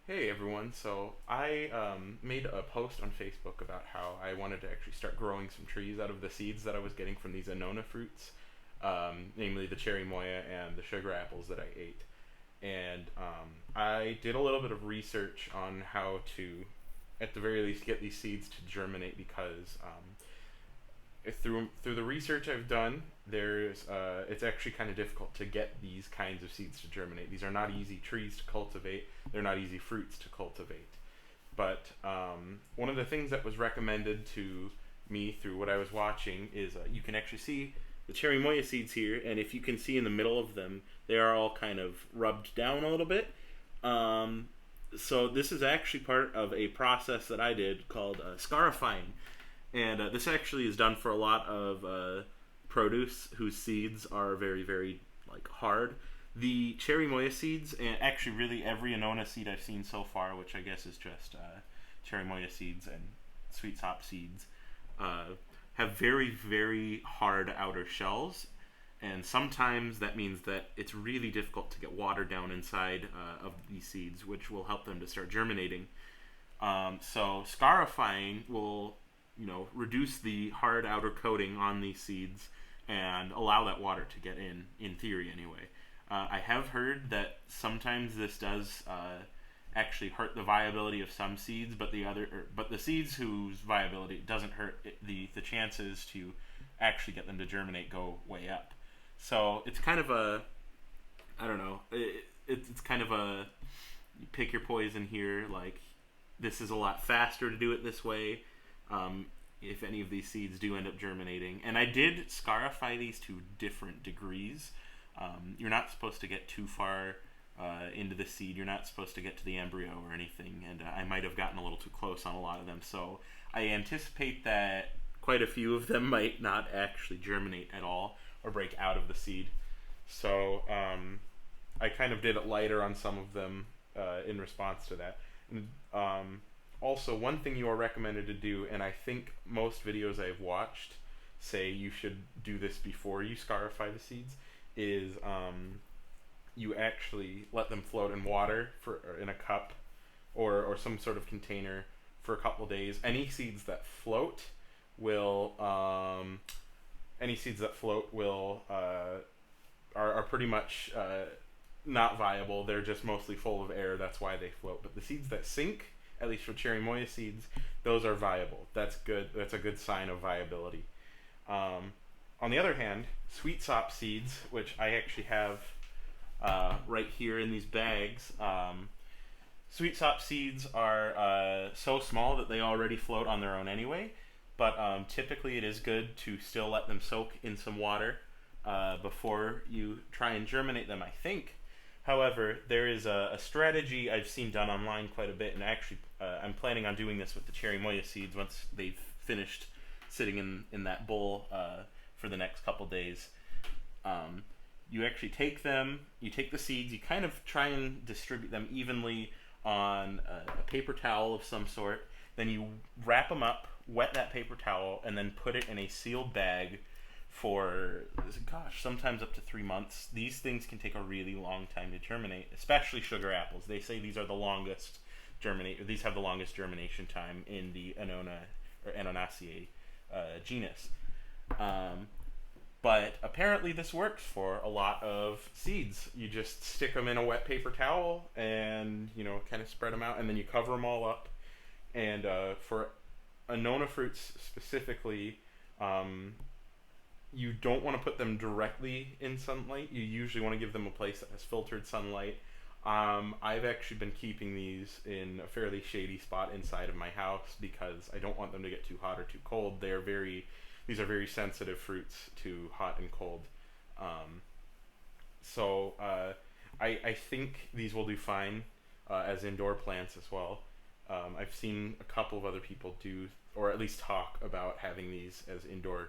Hey everyone, so I made a post on Facebook about how I wanted to actually start growing some trees out of the seeds that I was getting from these Annona fruits, namely the Cherimoya and the sugar apples that I ate. And I did a little bit of research on how to, at the very least, get these seeds to germinate because through the research I've done, there's it's actually kind of difficult to get these kinds of seeds to germinate. These are not easy trees to cultivate. They're not easy fruits to cultivate. But one of the things that was recommended to me through what I was watching is you can actually see the cherimoya seeds here, and if you can see in the middle of them, they are all kind of rubbed down a little bit. Um, so this is actually part of a process that I did called scarifying, and this actually is done for a lot of produce whose seeds are very, very like hard. The cherry moya seeds, and actually really every Annona seed I've seen so far, which I guess is just cherry moya seeds and sweet sop seeds, uh, have very, very hard outer shells. And sometimes that means that it's really difficult to get water down inside of these seeds, which will help them to start germinating. So scarifying will, reduce the hard outer coating on these seeds and allow that water to get in theory anyway. I have heard that sometimes this does actually hurt the viability of some seeds, but but the seeds whose viability doesn't hurt the chances to actually get them to germinate go way up. So it's kind of a, I don't know, it's kind of a, you pick your poison here. Like, this is a lot faster to do it this way. If any of these seeds do end up germinating, and I did scarify these to different degrees. You're not supposed to get too far into the seed. You're not supposed to get to the embryo or anything, and I might have gotten a little too close on a lot of them. So I anticipate that quite a few of them might not actually germinate at all or break out of the seed. So I kind of did it lighter on some of them in response to that. And, also, one thing you are recommended to do, and I think most videos I've watched say you should do this before you scarify the seeds, is you actually let them float in water or in a cup or some sort of container for a couple of days. Will any seeds that float will are pretty much not viable. They're just mostly full of air. That's why they float. But the seeds that sink, at least for cherimoya seeds, those are viable. That's good. That's a good sign of viability. On the other hand, sweet sop seeds, which I actually have right here in these bags, sweet sop seeds are so small that they already float on their own anyway. But typically, it is good to still let them soak in some water before you try and germinate them, I think. However, there is a strategy I've seen done online quite a bit, and actually, I'm planning on doing this with the cherimoya seeds once they've finished sitting in that bowl for the next couple days. You actually take them, you take the seeds, you kind of try and distribute them evenly on a paper towel of some sort. Then you wrap them up, wet that paper towel, and then put it in a sealed bag for, sometimes up to 3 months. These things can take a really long time to germinate, especially sugar apples. They say these are the longest these have the longest germination time in the Annona or Annonaceae genus. But apparently this works for a lot of seeds. You just stick them in a wet paper towel and, kind of spread them out, and then you cover them all up. And for Annona fruits specifically, you don't want to put them directly in sunlight. You usually want to give them a place that has filtered sunlight. I've actually been keeping these in a fairly shady spot inside of my house because I don't want them to get too hot or too cold. These are very sensitive fruits to hot and cold. So I think these will do fine as indoor plants as well. I've seen a couple of other people do, or at least talk about having these as indoor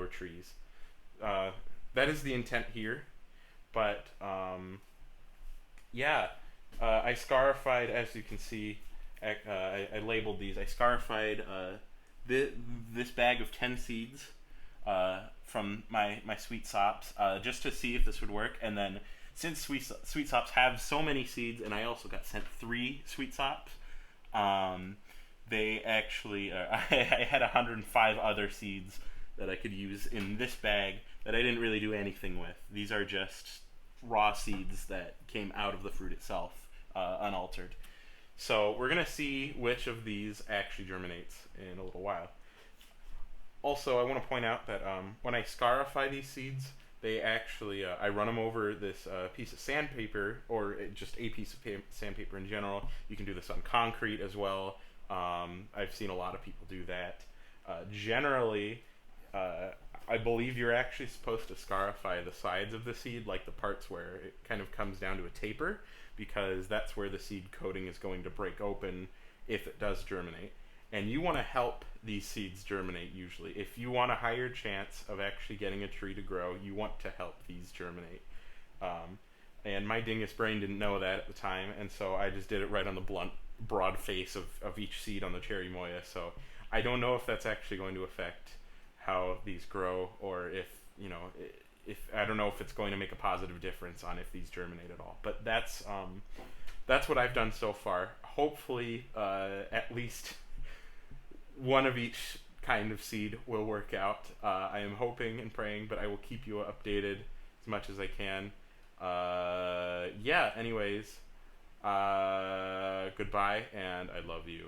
trees. That is the intent here, but yeah, I scarified, as you can see. I labeled these. I scarified this bag of 10 seeds from my sweet sops just to see if this would work, and then since sweet sops have so many seeds, and I also got sent 3 sweet sops. Um, they actually, I had 105 other seeds that I could use in this bag that I didn't really do anything with. These are just raw seeds that came out of the fruit itself, unaltered. So we're gonna see which of these actually germinates in a little while. Also, I want to point out that when I scarify these seeds, they actually I run them over this piece of sandpaper, or just a piece of sandpaper in general. You can do this on concrete as well. I've seen a lot of people do that. Generally, I believe you're actually supposed to scarify the sides of the seed, like the parts where it kind of comes down to a taper, because that's where the seed coating is going to break open if it does germinate. And you want to help these seeds germinate usually. If you want a higher chance of actually getting a tree to grow, you want to help these germinate. And my dingus brain didn't know that at the time, and so I just did it right on the broad face of each seed on the Cherimoya. So I don't know if that's actually going to affect how these grow, or if, if I don't know if it's going to make a positive difference on if these germinate at all. But that's what I've done so far. Hopefully, at least one of each kind of seed will work out. I am hoping and praying, but I will keep you updated as much as I can. Anyways, goodbye, and I love you.